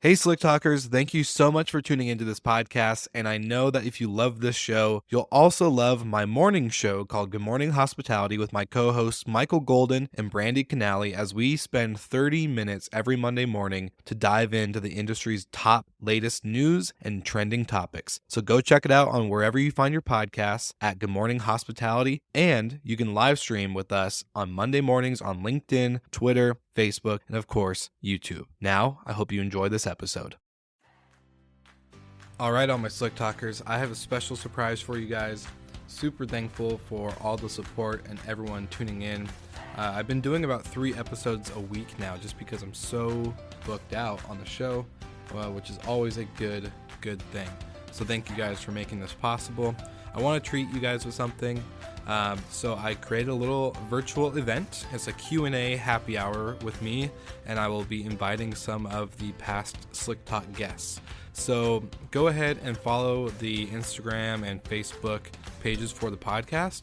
Hey, Slick Talkers, thank you so much for tuning into this podcast. And I know that if you love this show, you'll also love my morning show called Good Morning Hospitality with my co hosts Michael Golden and Brandy Canali, as we spend 30 minutes every Monday morning to dive into the industry's top latest news and trending topics. So go check it out on wherever you find your podcasts at Good Morning Hospitality. And you can live stream with us on Monday mornings on LinkedIn, Twitter, Facebook, and of course, YouTube. Now, I hope you enjoy this episode. All right, all my Slick Talkers, I have a special surprise for you guys. Super thankful for all the support and everyone tuning in. I've been doing about 3 episodes a week now just because I'm so booked out on the show, which is always a good thing. So thank you guys for making this possible. I want to treat you guys with something. So I created a little virtual event. It's a Q&A happy hour with me, and I will be inviting some of the past Slick Talk guests. So go ahead and follow the Instagram and Facebook pages for the podcast.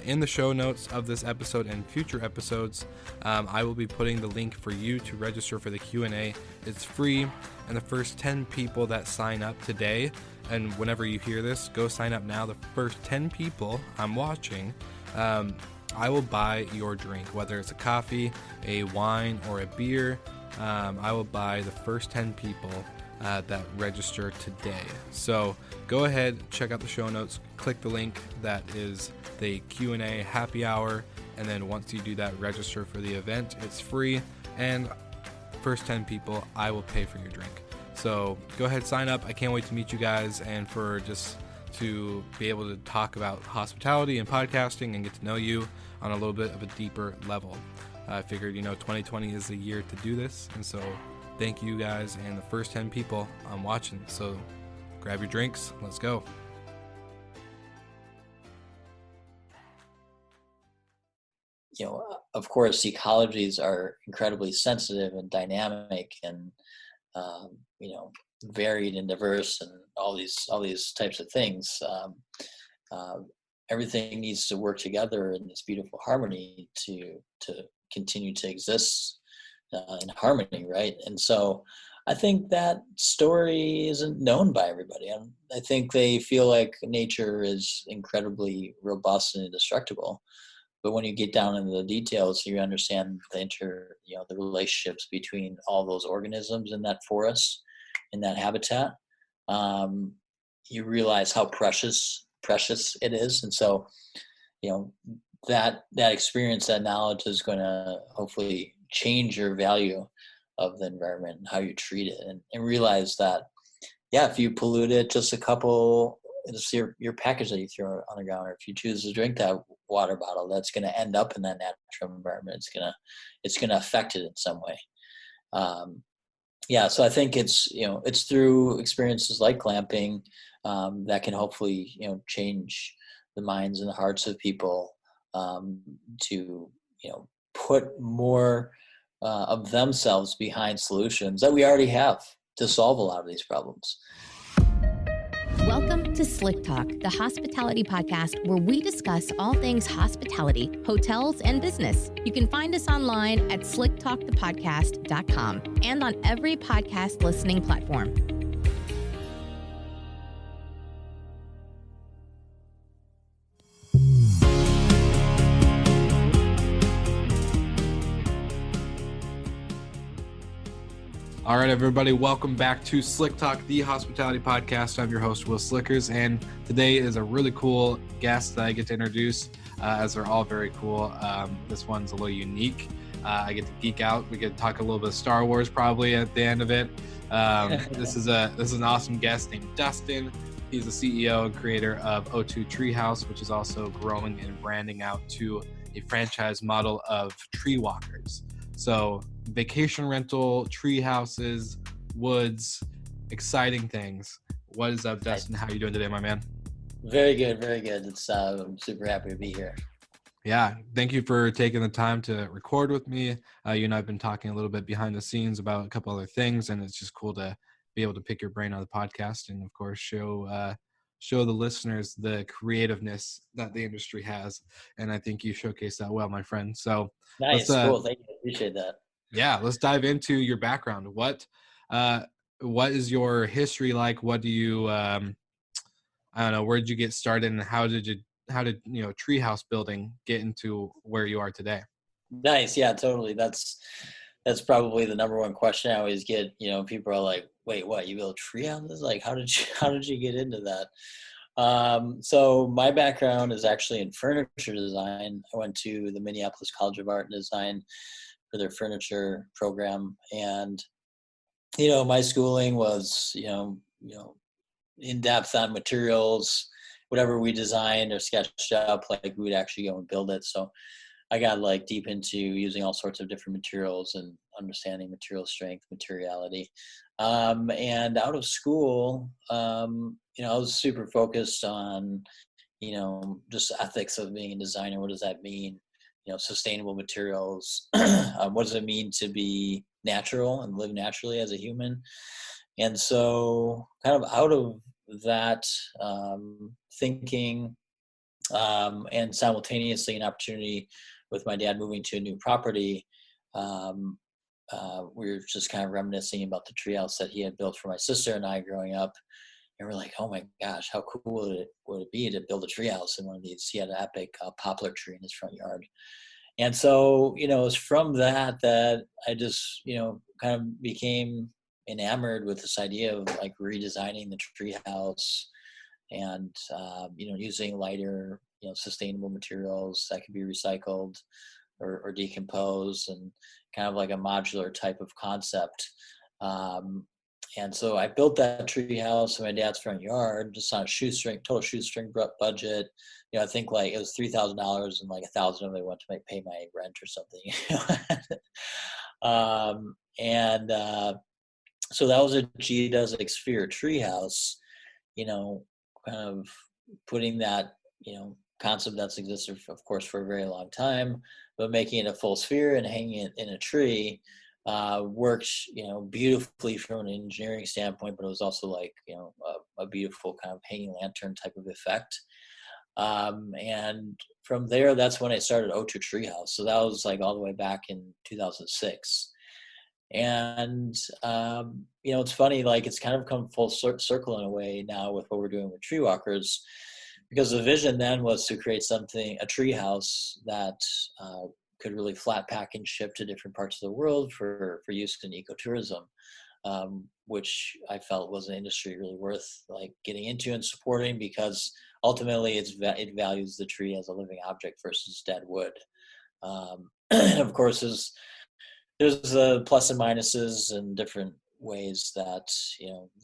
In the show notes of this episode and future episodes, I will be putting the link for you to register for the Q&A. It's free, and the first 10 people that sign up today, and whenever you hear this, go sign up now. The first 10 people I'm watching, I will buy your drink, whether it's a coffee, a wine, or a beer. I will buy the first 10 people that register today. So go ahead, check out the show notes, click the link that is the Q&A happy hour, and then once you do that, register for the event. It's free, and first 10 people, I will pay for your drink. So go ahead, sign up. I can't wait to meet you guys and for just to be able to talk about hospitality and podcasting and get to know you on a little bit of a deeper level. I figured, 2020 is the year to do this. And so thank you guys and the first 10 people I'm watching. So grab your drinks. Let's go. Of course, ecologies are incredibly sensitive and dynamic and varied and diverse and all these types of things. Everything needs to work together in this beautiful harmony to continue to exist in harmony, right? And so I think that story isn't known by everybody. I think they feel like nature is incredibly robust and indestructible. But when you get down into the details, you understand the relationships between all those organisms in that forest, in that habitat. You realize how precious it is, and so that experience, that knowledge is going to hopefully change your value of the environment and how you treat it, and realize that if you pollute it just a couple. It's your package that you throw on the ground, or if you choose to drink that water bottle, that's going to end up in that natural environment. It's gonna affect it in some way. So I think it's through experiences like glamping that can hopefully change the minds and the hearts of people to put more of themselves behind solutions that we already have to solve a lot of these problems. Welcome to Slick Talk, the hospitality podcast where we discuss all things hospitality, hotels, and business. You can find us online at slicktalkthepodcast.com and on every podcast listening platform. All right, everybody, welcome back to Slick Talk, the hospitality podcast. I'm your host, Will Slickers, and today is a really cool guest that I get to introduce, as they're all very cool. This one's a little unique. I get to geek out. We get to talk a little bit of Star Wars probably at the end of it. This is an awesome guest named Dustin. He's the CEO and creator of O2 Treehouse, which is also growing and branding out to a franchise model of Treewalkers. So vacation rental, tree houses, woods, exciting things. What is up, Dustin? How are you doing today, my man? Very good, very good. I'm super happy to be here. Yeah, thank you for taking the time to record with me. You and I have been talking a little bit behind the scenes about a couple other things, and it's just cool to be able to pick your brain on the podcast and, of course, show the listeners the creativeness that the industry has. And I think you showcase that well, my friend. So nice, cool. Thank you. Appreciate that. Yeah, let's dive into your background. What what is your history like? What do you, I don't know, where did you get started, and how did treehouse building get into where you are today? Nice. Yeah, totally. That's probably the number one question I always get. People are like, "Wait, what? You build tree houses? Like, how did you how did you get into that?" So my background is actually in furniture design. I went to the Minneapolis College of Art and Design for their furniture program, and my schooling was in depth on materials. Whatever we designed or sketched up, like we would actually go and build it. So I got like deep into using all sorts of different materials and understanding material strength, materiality. And out of school, I was super focused on, just ethics of being a designer. What does that mean? Sustainable materials. What does it mean to be natural and live naturally as a human? And so, kind of out of that thinking, and simultaneously an opportunity with my dad moving to a new property. Um, we were just kind of reminiscing about the treehouse that he had built for my sister and I growing up. And we're like, oh my gosh, how cool would it be to build a treehouse in one of these? He had an epic poplar tree in his front yard. And so, it was from that I just, kind of became enamored with this idea of like redesigning the treehouse and, using lighter, sustainable materials that can be recycled or decomposed, and kind of like a modular type of concept. And so I built that tree house in my dad's front yard, just on a total shoestring budget. I think like it was $3,000 and like $1,000 of it went to pay my rent or something. And so that was a geodesic sphere tree house, kind of putting that, concept that's existed, of course, for a very long time, but making it a full sphere and hanging it in a tree works, beautifully from an engineering standpoint, but it was also like, a beautiful kind of hanging lantern type of effect. And from there, that's when I started O2 Treehouse. So that was like all the way back in 2006. And, it's funny, like it's kind of come full circle in a way now with what we're doing with Treewalkers, because the vision then was to create a treehouse that could really flat pack and ship to different parts of the world for use in ecotourism, which I felt was an industry really worth like getting into and supporting, because ultimately it values the tree as a living object versus dead wood. And of course, there's the plus and minuses and different ways that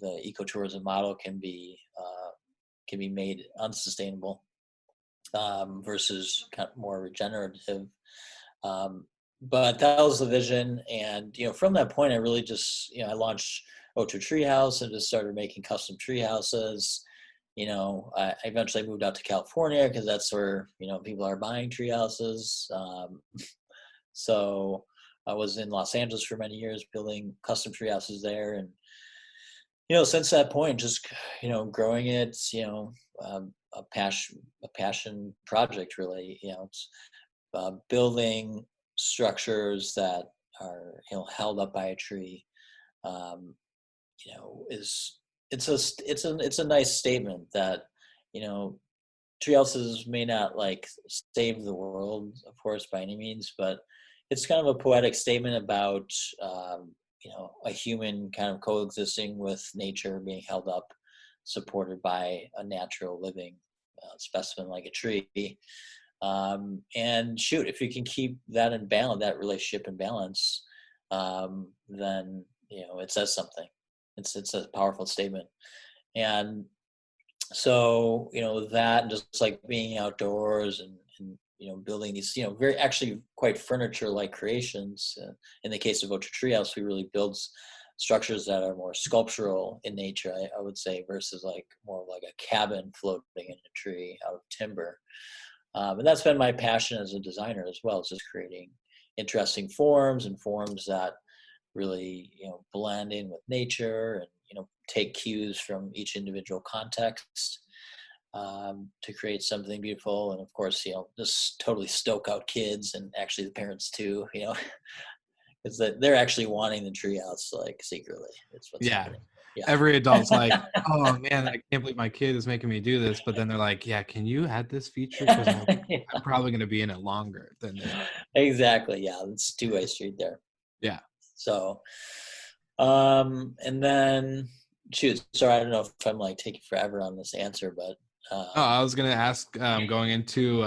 the ecotourism model can be made unsustainable versus kind of more regenerative. But that was the vision, and from that point, I really just I launched O2 Treehouse and just started making custom tree houses. I eventually moved out to California because that's where people are buying tree houses. So I was in Los Angeles for many years building custom tree houses there, and since that point, just growing it, a passion project really. It's building structures that are held up by a tree. Is it's a nice statement that tree houses may not like save the world, of course, by any means, but it's kind of a poetic statement about a human kind of coexisting with nature, being held up, supported by a natural living specimen like a tree. And shoot, if you can keep that in balance, that relationship in balance, then it says something. It's a powerful statement. And so that, just like being outdoors and building these very actually quite furniture like creations. In the case of O2 Treehouse, we really build structures that are more sculptural in nature, I would say, versus like more like a cabin floating in a tree out of timber. And that's been my passion as a designer as well, is just creating interesting forms that really blend in with nature and take cues from each individual context to create something beautiful. And of course, just totally stoke out kids and actually the parents too, It's that they're actually wanting the treehouse like secretly. It's what's happening. Yeah. Every adult's like, oh man, I can't believe my kid is making me do this. But then they're like, yeah, can you add this feature? Because I'm probably going to be in it longer than they are. Exactly. Yeah. It's a 2-way street there. Yeah. So, and then shoot, sorry, I don't know if I'm like taking forever on this answer, but, I was going to ask, going into,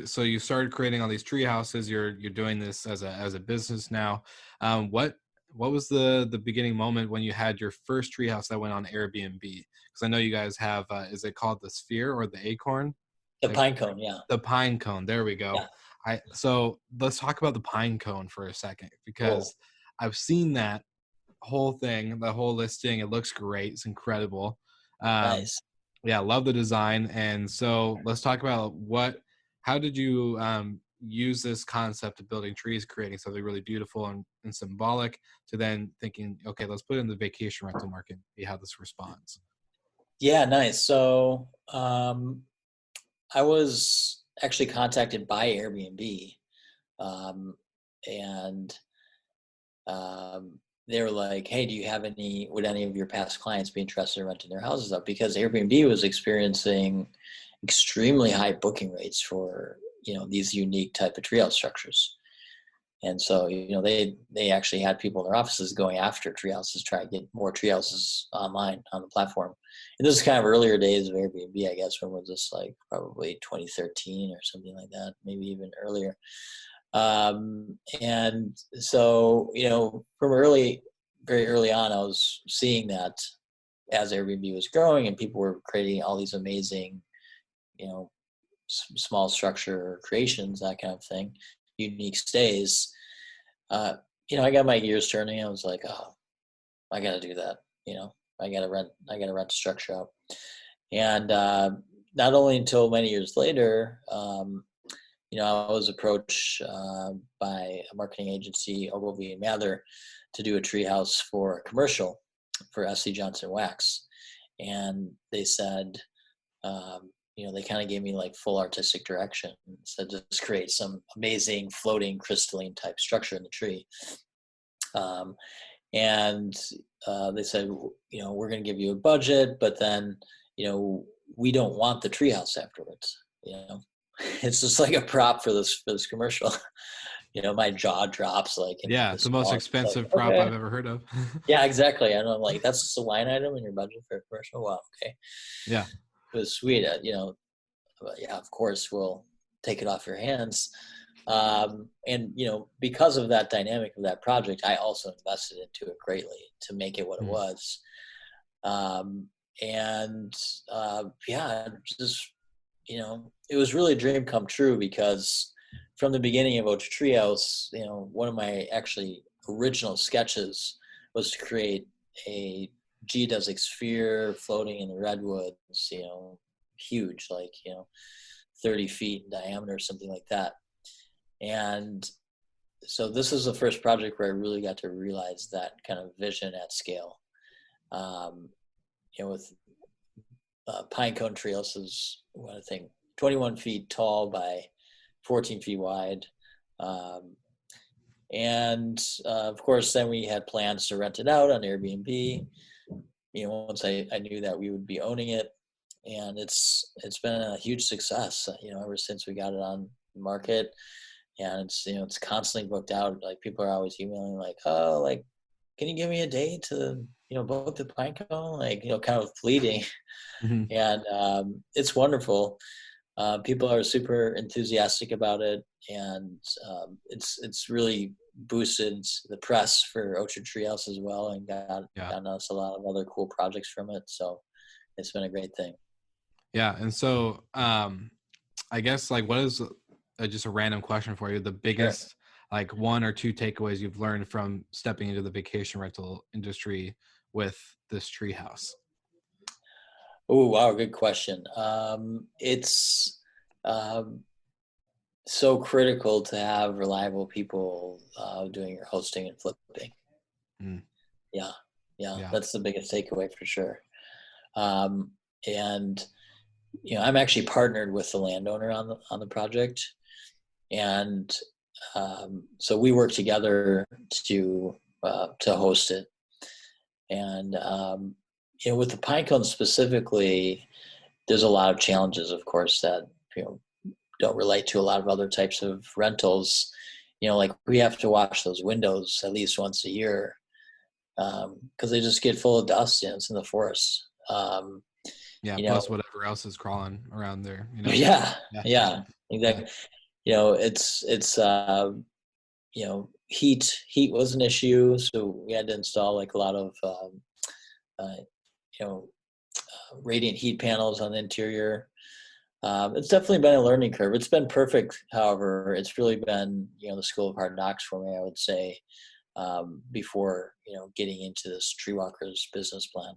so you started creating all these tree houses. You're doing this as a business now. What was the beginning moment when you had your first treehouse that went on Airbnb? Because I know you guys have, is it called the Sphere or the Acorn? the pine cone. Yeah. The pine cone. There we go. Yeah. So let's talk about the pine cone for a second, because I've seen that whole thing, the whole listing. It looks great. It's incredible. Nice. Yeah, love the design. And so let's talk about how did you use this concept of building trees, creating something really beautiful and symbolic, to then thinking, okay, let's put it in the vacation rental market and see how this responds. Yeah. Nice. So, I was actually contacted by Airbnb, and they were like, "Hey, would any of your past clients be interested in renting their houses out?" Because Airbnb was experiencing extremely high booking rates for these unique type of treehouse structures, and so they actually had people in their offices going after treehouses, trying to get more treehouses online on the platform. And this is kind of earlier days of Airbnb, I guess. When was this? Like probably 2013 or something like that, maybe even earlier. And so from very early on, I was seeing that as Airbnb was growing and people were creating all these amazing small structure creations, that kind of thing, unique stays. I got my gears turning. I was like, oh, I got to do that. I got to rent a structure out. And not only until many years later, I was approached by a marketing agency, Ogilvy and Mather, to do a treehouse for a commercial for SC Johnson Wax. And they said, they kind of gave me like full artistic direction. Said just create some amazing floating crystalline type structure in the tree. And they said, we're going to give you a budget, but then, we don't want the treehouse afterwards. It's just like a prop for this commercial. My jaw drops. Like, it's the most expensive like, prop okay. I've ever heard of. Yeah, exactly. And I'm like, that's just a line item in your budget for a commercial. Wow. Okay. Yeah. It was sweet. Yeah, of course we'll take it off your hands. And because of that dynamic of that project, I also invested into it greatly to make it what it was. Just it was really a dream come true, because from the beginning of O2 Treehouse, one of my actually original sketches was to create a geodesic sphere floating in the redwoods, huge, like 30 feet in diameter or something like that. And so this is the first project where I really got to realize that kind of vision at scale. With Pinecone Treehouse is, I think, 21 feet tall by 14 feet wide. Of course, then we had plans to rent it out on Airbnb. Once I knew that we would be owning it, and it's been a huge success. Ever since we got it on the market, and it's constantly booked out. Like, people are always emailing, like, oh, like, can you give me a date to book the Pinecone? Like, kind of pleading. Mm-hmm. And it's wonderful. People are super enthusiastic about it, and it's really boosted the press for O2 Treehouse as well, and gotten us a lot of other cool projects from it. So it's been a great thing. Yeah, and so I guess, like, what is just a random question for you? The biggest, like, one or two takeaways you've learned from stepping into the vacation rental industry with this treehouse? Oh, wow. Good question. It's so critical to have reliable people doing your hosting and flipping. Yeah. That's the biggest takeaway for sure. And I'm actually partnered with the landowner on the project, and so we work together to host it. And with the pine cones specifically, there's a lot of challenges, of course, that don't relate to a lot of other types of rentals. Like we have to wash those windows at least once a year because they just get full of dust. It's in the forest. Plus whatever else is crawling around there. Yeah, exactly. Yeah. It's heat was an issue, so we had to install like a lot of radiant heat panels on the interior. It's definitely been a learning curve. It's been perfect, however. It's really been the school of hard knocks for me, I would say, before getting into this Treewalkers business plan.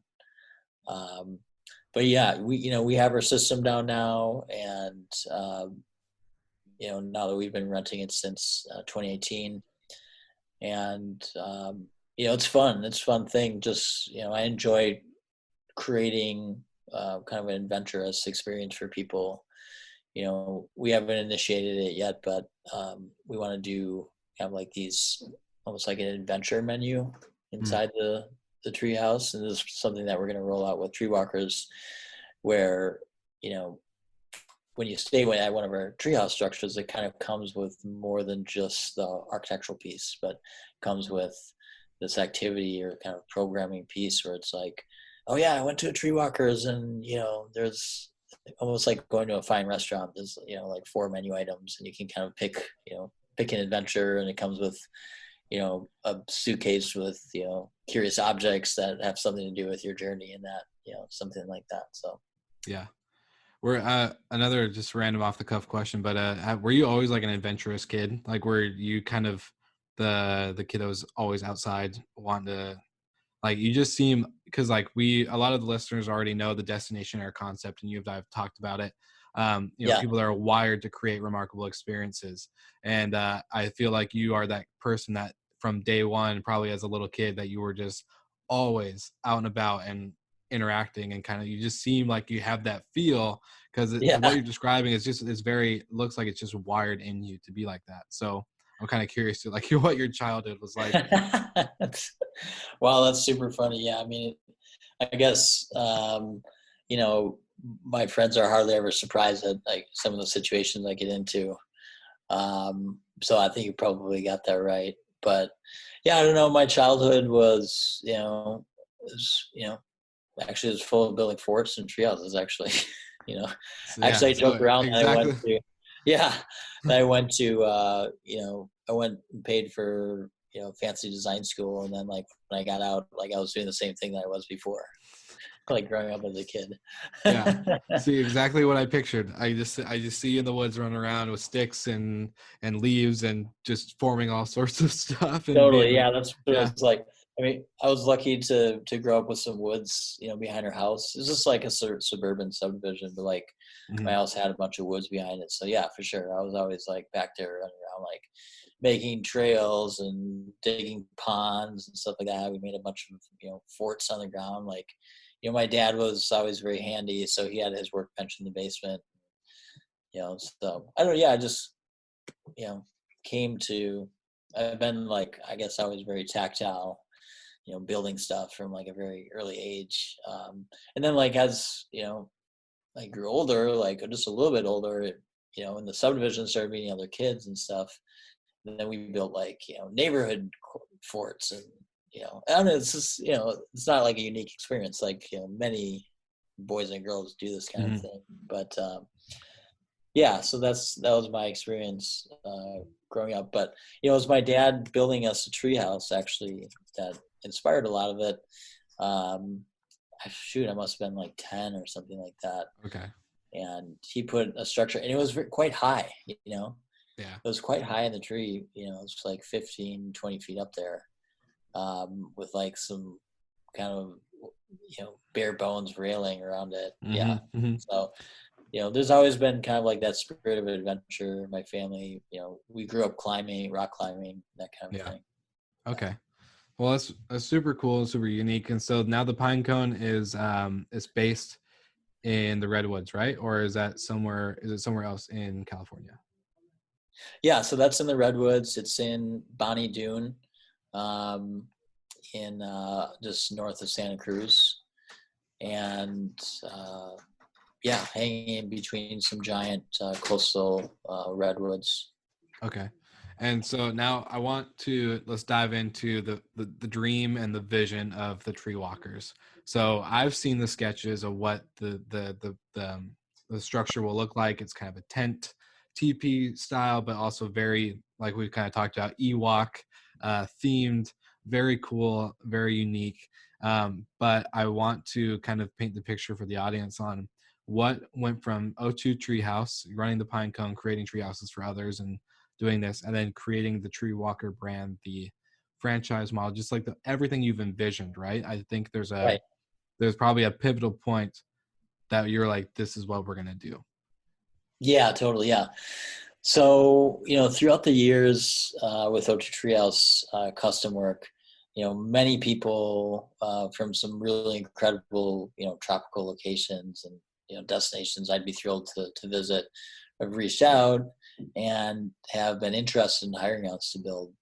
But yeah, we have our system down now, and now that we've been renting it since 2018, and it's fun. It's a fun thing. Just I enjoy creating kind of an adventurous experience for people. We haven't initiated it yet, but we want to have like these almost like an adventure menu inside the treehouse, and this is something that we're going to roll out with Treewalkers, where when you stay at one of our treehouse structures, it kind of comes with more than just the architectural piece, but comes with this activity or kind of programming piece where it's like, oh yeah, I went to a Treewalkers, and there's almost like going to a fine restaurant. There's like 4 menu items, and you can kind of pick an adventure, and it comes with a suitcase with curious objects that have something to do with your journey, and that something like that. So yeah. We're another just random off the cuff question, but were you always like an adventurous kid? Like, were you kind of the kid that was always outside wanting to, like, you just seem, because like a lot of the listeners already know the destination air concept, and I've talked about it. People that are wired to create remarkable experiences, and I feel like you are that person that from day one, probably as a little kid, that you were just always out and about and interacting, and kind of, you just seem like you have that feel, because what you're describing is just, looks like it's just wired in you to be like that. So I'm kind of curious to like what your childhood was like. Wow, that's super funny. Yeah, I mean, I guess my friends are hardly ever surprised at like some of the situations I get into. So I think you probably got that right. But yeah, I don't know. My childhood was, actually it was full of building forts and treehouses. Actually, I joke around. Exactly. I went and paid for fancy design school, and then like when I got out, like I was doing the same thing that I was before, like growing up as a kid. Yeah, see, exactly what I pictured. I just see you in the woods running around with sticks and leaves and just forming all sorts of stuff. And totally, that's what it was like. I mean, I was lucky to grow up with some woods, behind our house. It was just like a suburban subdivision, but like my house had a bunch of woods behind it. So yeah, for sure, I was always like back there running around, like making trails and digging ponds and stuff like that. We made a bunch of forts on the ground. Like, my dad was always very handy, so he had his workbench in the basement. So I don't know. Yeah, I just came to. I've been like, I guess I was very tactile. Building stuff from like a very early age. And then like as, I grew older, like just a little bit older, in the subdivision, started meeting other kids and stuff. And then we built like, neighborhood forts, and, I don't know, it's just, it's not like a unique experience. Like, many boys and girls do this kind of thing, but, yeah, so that was my experience, growing up. But, it was my dad building us a treehouse actually that inspired a lot of it. I must have been like 10 or something like that. Okay. And he put a structure, and it was quite high, Yeah. It was quite high in the tree, it was like 15, 20 feet up there, with like some kind of, bare bones railing around it. Yeah. So, there's always been kind of like that spirit of adventure. My family, we grew up climbing, rock climbing, that kind of thing. Okay. Well, that's super cool and super unique. And so now the pine cone is based in the Redwoods, right? Or is it somewhere else in California? Yeah, so that's in the Redwoods. It's in Bonnie Doon, in just north of Santa Cruz, and yeah, hanging in between some giant coastal redwoods. Okay. And so now let's dive into the dream and the vision of the Treewalkers. So I've seen the sketches of what the structure will look like. It's kind of a tent TP style, but also very, like we've kind of talked about, Ewok themed, very cool, very unique. But I want to kind of paint the picture for the audience on what went from O2 Treehouse, running the pine cone, creating tree houses for others, and doing this, and then creating the Treewalker brand, the franchise model, just like everything you've envisioned, right? I think there's Right. probably a pivotal point that you're like, this is what we're gonna do. Yeah, totally. Yeah. So, throughout the years with O2 Treehouse custom work, many people from some really incredible, tropical locations and, destinations I'd be thrilled to visit have reached out and have been interested in hiring us to build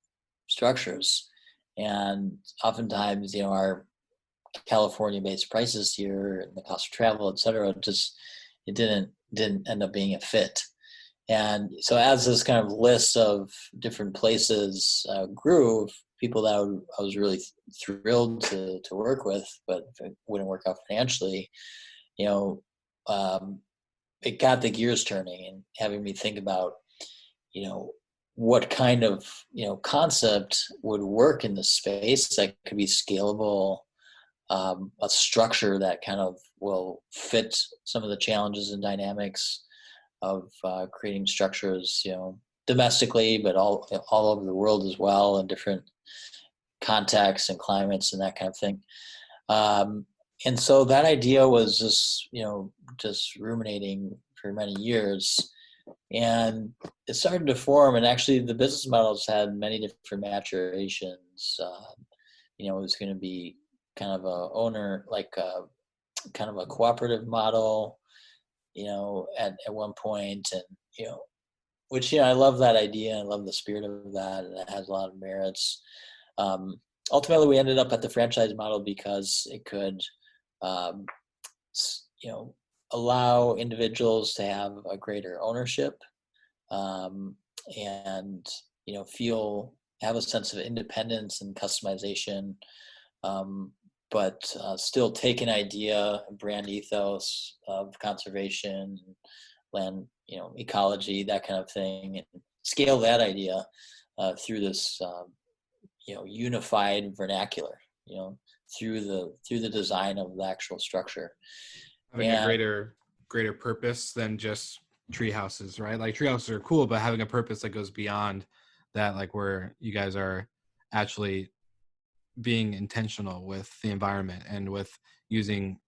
structures. And oftentimes, our California-based prices here and the cost of travel, et cetera, just it didn't end up being a fit. And so as this kind of list of different places grew, people that I was really thrilled to work with, but if it wouldn't work out financially, it got the gears turning and having me think about, what kind of, concept would work in this space that could be scalable, a structure that kind of will fit some of the challenges and dynamics of creating structures, domestically, but all over the world as well, in different contexts and climates and that kind of thing. And so that idea was just ruminating for many years, and it started to form. And actually, the business models had many different maturations. It was going to be kind of a owner, like kind of a cooperative model, at one point, and which I love that idea. I love the spirit of that, and it has a lot of merits. Ultimately, we ended up at the franchise model because it could, um, allow individuals to have a greater ownership, and have a sense of independence and customization, but still take an idea, a brand ethos of conservation, land, ecology, that kind of thing, and scale that idea through this, unified vernacular, through the design of the actual structure. Having a greater purpose than just tree houses, right? Like tree houses are cool, but having a purpose that goes beyond that, like where you guys are actually being intentional with the environment and with using,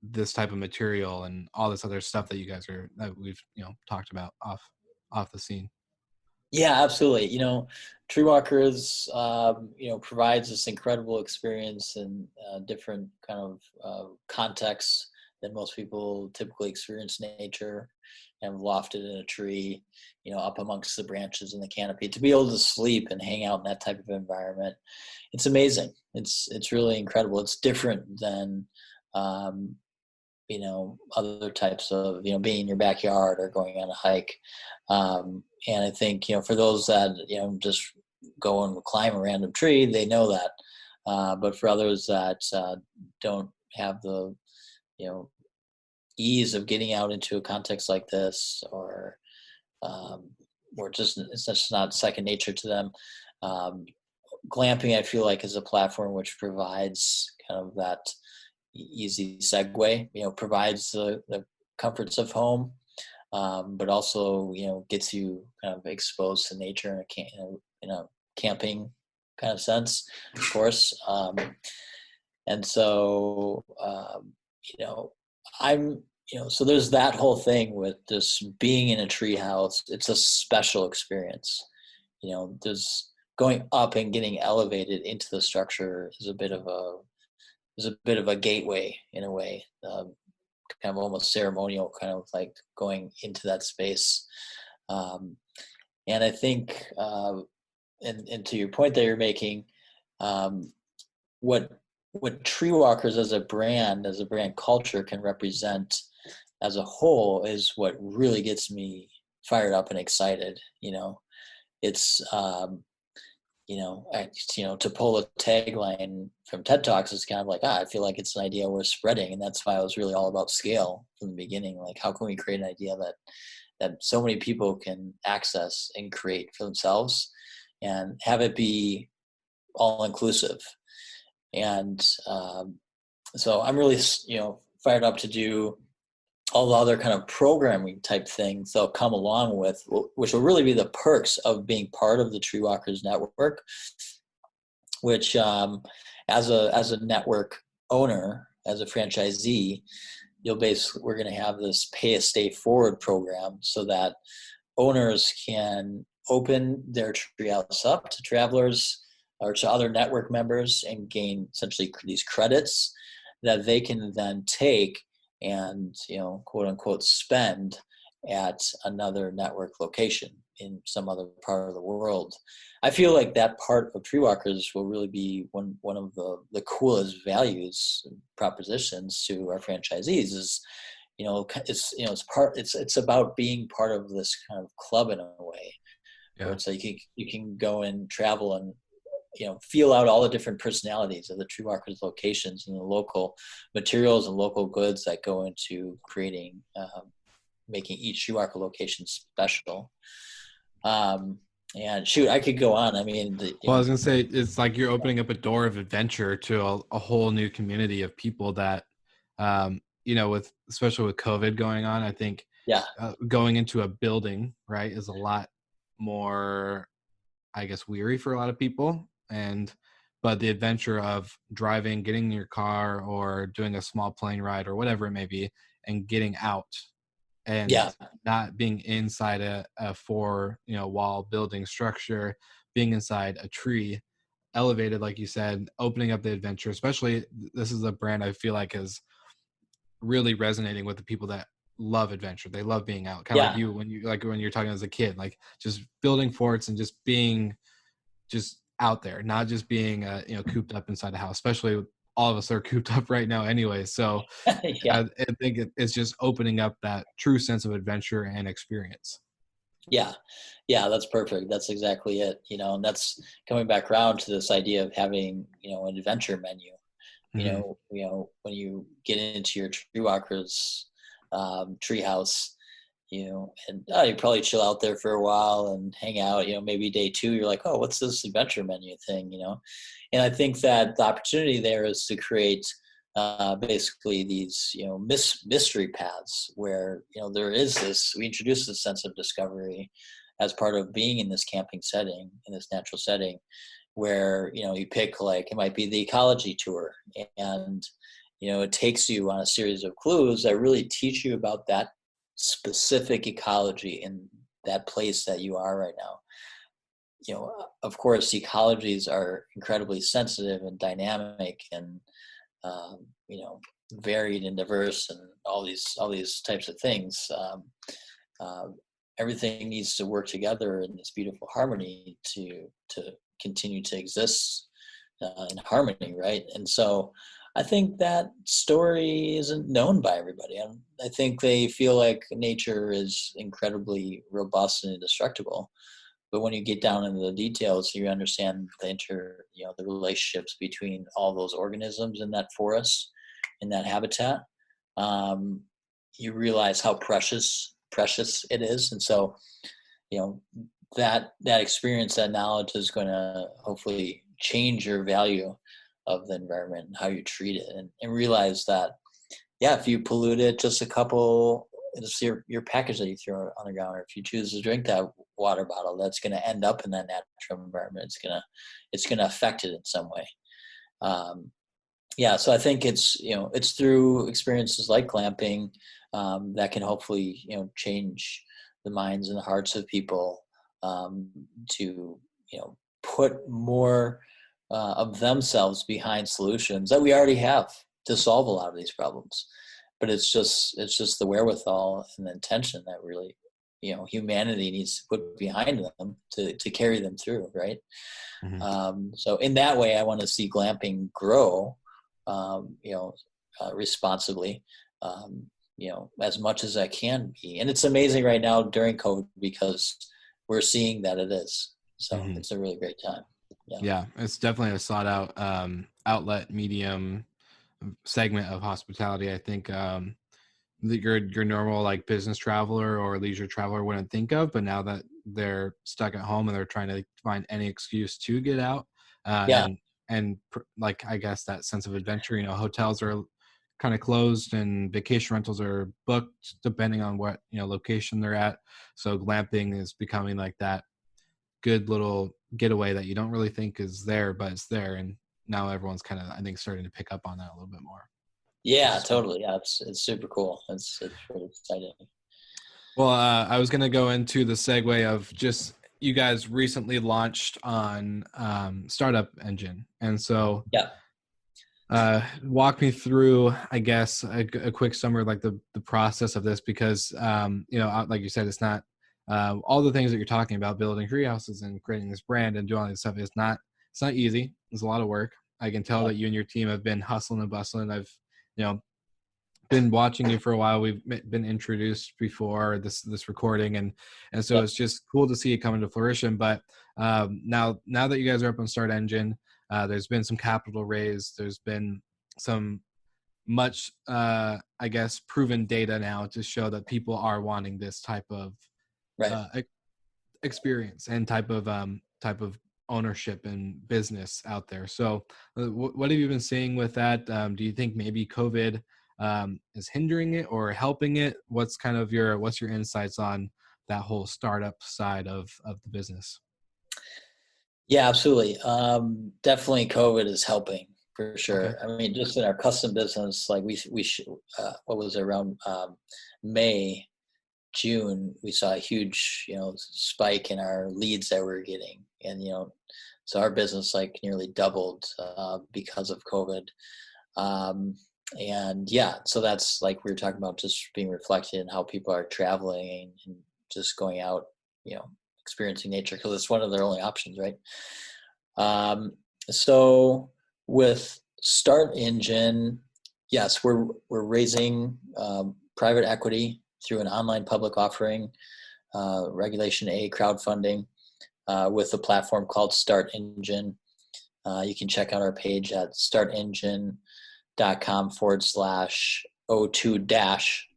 this type of material and all this other stuff that we've, talked about off the scene. Yeah, absolutely. Treewalkers, provides this incredible experience in different kind of contexts than most people typically experience nature, and lofted in a tree, up amongst the branches and the canopy. To be able to sleep and hang out in that type of environment, it's amazing. It's really incredible. It's different than other types of, being in your backyard or going on a hike. And I think, for those that, just go and climb a random tree, they know that. But for others that don't have the, ease of getting out into a context like this, or it's just not second nature to them. Glamping, I feel like, is a platform which provides kind of that easy segue, provides the comforts of home, but also, gets you kind of exposed to nature in a camping kind of sense, of course. And so, I'm, so there's that whole thing with just being in a tree house. It's a special experience. There's going up and getting elevated into the structure is a bit of a gateway in a way, kind of almost ceremonial, kind of like going into that space. And I think, and to your point that you're making, what Treewalkers as a brand culture can represent as a whole is what really gets me fired up and excited. It's to pull a tagline from TED Talks is kind of like, I feel like it's an idea worth spreading, and that's why I was really all about scale from the beginning. Like, how can we create an idea that so many people can access and create for themselves, and have it be all inclusive. And so I'm really, fired up to do all the other kind of programming type things that'll come along with, which will really be the perks of being part of the Treewalkers network, which as a network owner, as a franchisee, we're going to have this pay a stay forward program so that owners can open their treehouse up to travelers or to other network members and gain essentially these credits that they can then take and, quote unquote, spend at another network location in some other part of the world. I feel like that part of Treewalkers will really be one of the coolest values propositions to our franchisees is, it's about being part of this kind of club in a way. Yeah. Where it's like you can go and travel and feel out all the different personalities of the Treewalkers locations and the local materials and local goods that go into creating, making each Treewalker location special. And shoot, I could go on. I mean, I was gonna say, it's like you're opening up a door of adventure to a whole new community of people that, especially with COVID going on, I think going into a building, right, is a lot more, I guess, weary for a lot of people. But the adventure of driving, getting in your car or doing a small plane ride or whatever it may be, and getting out and not being inside a four wall building structure, being inside a tree, elevated, like you said, opening up the adventure. Especially, this is a brand I feel like is really resonating with the people that love adventure. They love being out, kind of like you when you're talking as a kid, like just building forts and just being just out there, not just being cooped up inside a house. Especially all of us are cooped up right now anyway, so I think it's just opening up that true sense of adventure and experience. Yeah, that's perfect. That's exactly it. And that's coming back around to this idea of having an adventure menu. When you get into your Treewalkers treehouse, and you probably chill out there for a while and hang out. Maybe day 2, you're like, oh, what's this adventure menu thing? And I think that the opportunity there is to create basically these mystery paths where there is we introduce this sense of discovery as part of being in this camping setting, in this natural setting, where you pick, like, it might be the ecology tour, and it takes you on a series of clues that really teach you about that specific ecology in that place that you are right now. Of course, ecologies are incredibly sensitive and dynamic and varied and diverse and all these types of things. Everything needs to work together in this beautiful harmony to continue to exist in harmony, right? And so I think that story isn't known by everybody. I think they feel like nature is incredibly robust and indestructible. But when you get down into the details, you understand the relationships between all those organisms in that forest, in that habitat. You realize how precious it is. And so, that experience, that knowledge is going to hopefully change your value of the environment and how you treat it, and realize that, if you pollute it just a couple, it's your package that you throw on the ground, or if you choose to drink that water bottle, that's going to end up in that natural environment. It's going to affect it in some way. So I think it's through experiences like glamping that can hopefully change the minds and the hearts of people to put more of themselves behind solutions that we already have to solve a lot of these problems. But it's just the wherewithal and the intention that really humanity needs to put behind them to carry them through, right? So in that way, I want to see glamping grow, responsibly, as much as I can be. And it's amazing right now during COVID because we're seeing that it is. So it's a really great time. Yeah, it's definitely a sought out outlet medium segment of hospitality. I think that your normal like business traveler or leisure traveler wouldn't think of, but now that they're stuck at home and they're trying to find any excuse to get out, and like I guess that sense of adventure. Hotels are kind of closed and vacation rentals are booked depending on what location they're at. So glamping is becoming like that good little getaway that you don't really think is there, but it's there. And now everyone's kind of, I think, starting to pick up on that a little bit more. Yeah, totally. Yeah, it's super cool. It's really exciting. Well, I was going to go into the segue of just you guys recently launched on Startup Engine. And so walk me through, I guess, a quick summary of like the process of this, because, like you said, it's not all the things that you're talking about, building treehouses and creating this brand and doing all this stuff. It's not easy. It's a lot of work. I can tell that you and your team have been hustling and bustling. I've, been watching you for a while. We've been introduced before this recording, and so it's just cool to see it come into fruition. But now that you guys are up on Start Engine, there's been some capital raised. There's been some much, I guess, proven data now to show that people are wanting this type of experience and type of ownership and business out there. So what have you been seeing with that? Do you think maybe COVID is hindering it or helping it? What's your insights on that whole startup side of the business? Yeah, absolutely. Definitely COVID is helping for sure. Okay. I mean, just in our custom business, like what was it, around May, June, we saw a huge, spike in our leads that we were getting. And, so our business like nearly doubled because of COVID. And yeah, so that's like we were talking about, just being reflected in how people are traveling and just going out, experiencing nature, because it's one of their only options, right? So with Start Engine, yes, we're raising private equity through an online public offering, Regulation A crowdfunding, with a platform called Start Engine. You can check out our page at startengine.com/O2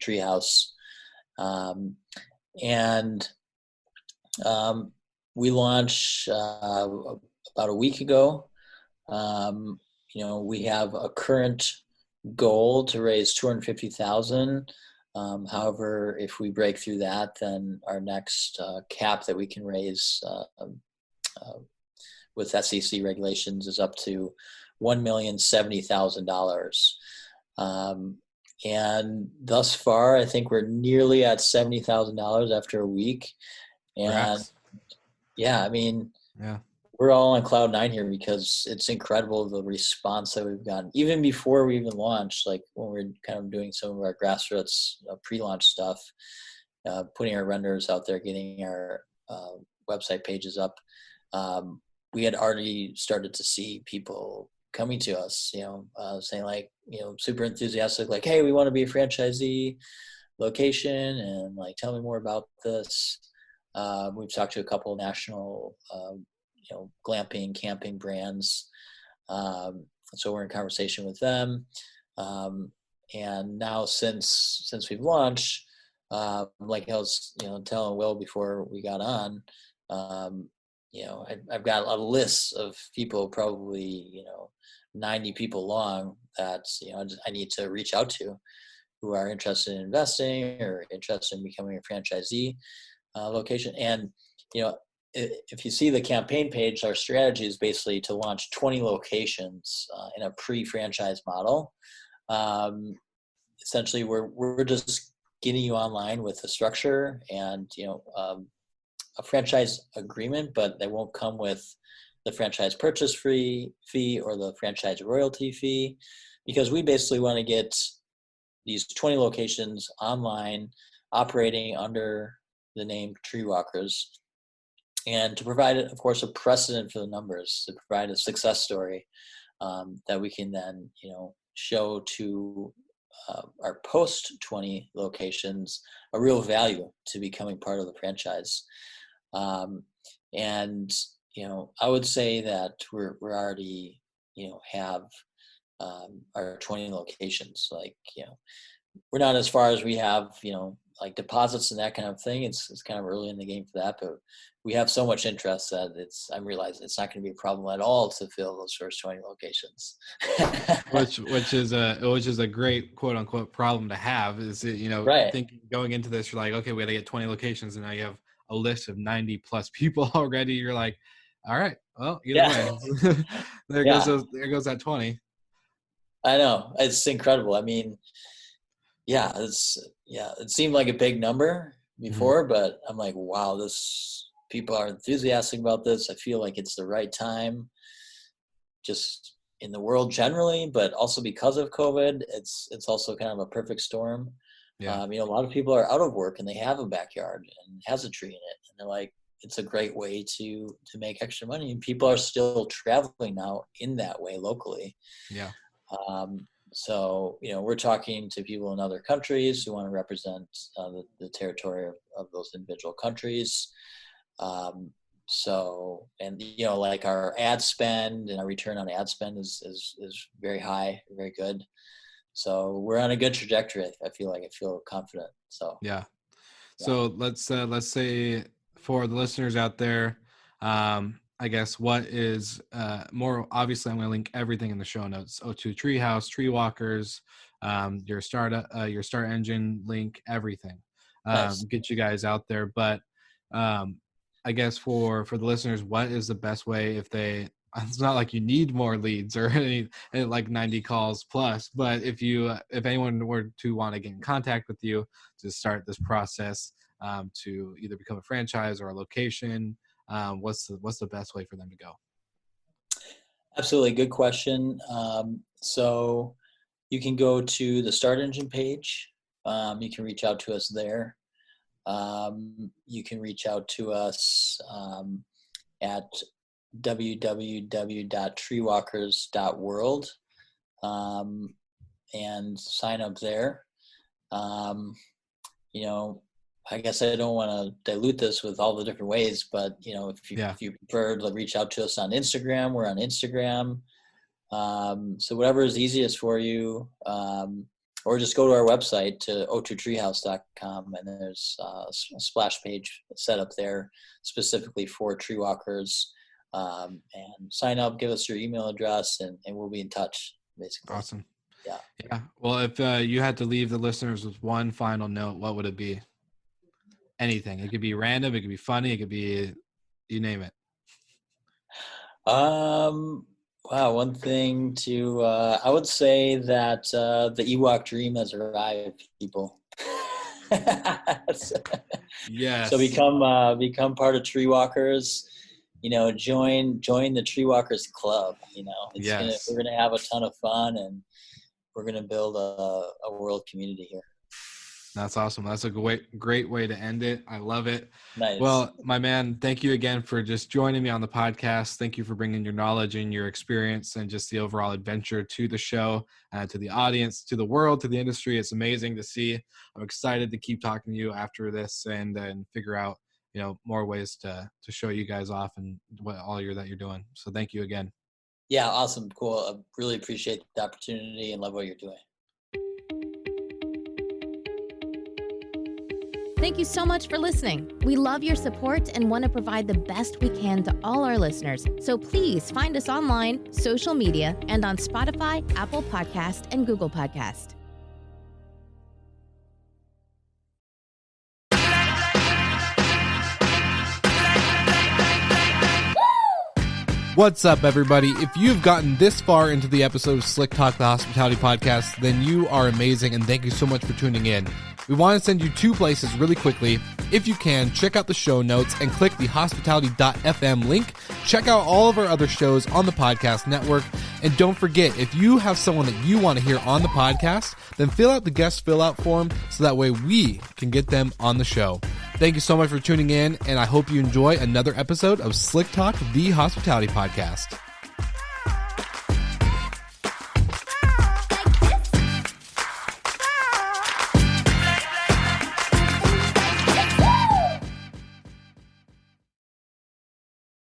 Treehouse. We launched about a week ago. We have a current goal to raise $250,000. However, if we break through that, then our next cap that we can raise with SEC regulations is up to $1,070,000. And thus far, I think we're nearly at $70,000 after a week. And Perhaps. Yeah, I mean, we're all on cloud nine here because it's incredible the response that we've gotten. Even before we even launched, like when we're kind of doing some of our grassroots pre-launch stuff, putting our renders out there, getting our website pages up, we had already started to see people coming to us, saying like, super enthusiastic, like, hey, we want to be a franchisee location, and like, tell me more about this. We've talked to a couple of national, glamping, camping brands. So we're in conversation with them. And now since we've launched, like I was, telling Will before we got on, I've got a list of people, probably, 90 people long, that, I need to reach out to, who are interested in investing or interested in becoming a franchisee location. And, if you see the campaign page, our strategy is basically to launch 20 locations in a pre-franchise model. Essentially, we're just getting you online with the structure and, a franchise agreement, but they won't come with the franchise purchase fee or the franchise royalty fee, because we basically want to get these 20 locations online, operating under the name Treewalkers, and to provide, of course, a precedent for the numbers, to provide a success story that we can then, show to our post 20 locations a real value to becoming part of the franchise. And I would say that we're already have our 20 locations. Like, we're not as far as we have like deposits and that kind of thing. It's kind of early in the game for that, but we have so much interest that I'm realizing it's not going to be a problem at all to fill those first 20 locations. which is a great quote unquote problem to have. Is it, right. Thinking going into this, you're like, okay, we got to get 20 locations, and now you have a list of 90 plus people already. You're like, all right, well, either way, there goes that 20. I know, it's incredible. I mean, it seemed like a big number before, but I'm like, wow, people are enthusiastic about this. I feel like it's the right time, just in the world generally, but also because of COVID, it's also kind of a perfect storm. Yeah. A lot of people are out of work and they have a backyard and has a tree in it, and they're like, it's a great way to make extra money. And people are still traveling now in that way locally. Yeah. So, we're talking to people in other countries who want to represent the territory of those individual countries. Like our ad spend and our return on ad spend is very high, very good. So we're on a good trajectory. I feel confident. So, yeah. So let's say for the listeners out there, I guess what is more obviously, I'm going to link everything in the show notes. O2 Treehouse, Treewalkers, your start engine link, everything. Nice. Get you guys out there. But I guess for the listeners, what is the best way it's not like you need more leads or any like 90 calls plus, but if anyone were to want to get in contact with you to start this process, to either become a franchise or a location, what's the best way for them to go? Absolutely. Good question. So you can go to the Start Engine page. You can reach out to us there. You can reach out to us at www.treewalkers.world and sign up there. I guess I don't want to dilute this with all the different ways, but if you prefer to reach out to us on Instagram, we're on Instagram. So whatever is easiest for you, or just go to our website to o2treehouse.com, and there's a splash page set up there specifically for Treewalkers. And sign up, give us your email address, and we'll be in touch, basically. Awesome. Yeah. Well, if you had to leave the listeners with one final note, what would it be? Anything. It could be random, it could be funny, it could be, you name it. Wow, one thing I would say that the Ewok dream has arrived, people. Yes. So become part of Treewalkers. Join the Treewalkers Club. We're gonna have a ton of fun, and we're gonna build a world community here. That's awesome. That's a great way to end it. I love it. Nice. Well, my man, thank you again for just joining me on the podcast. Thank you for bringing your knowledge and your experience and just the overall adventure to the show, to the audience, to the world, to the industry. It's amazing to see. I'm excited to keep talking to you after this and figure out, more ways to show you guys off and what all that you're doing. So thank you again. Yeah. Awesome. Cool. I really appreciate the opportunity and love what you're doing. Thank you so much for listening. We love your support and want to provide the best we can to all our listeners. So please find us online, social media, and on Spotify, Apple Podcast, and Google Podcast. What's up, everybody? If you've gotten this far into the episode of Slick Talk, the Hospitality Podcast, then you are amazing, and thank you so much for tuning in. We want to send you two places really quickly. If you can, check out the show notes and click the hospitality.fm link. Check out all of our other shows on the podcast network. And don't forget, if you have someone that you want to hear on the podcast, then fill out the guest fill out form so that way we can get them on the show. Thank you so much for tuning in, and I hope you enjoy another episode of Slick Talk, the hospitality podcast.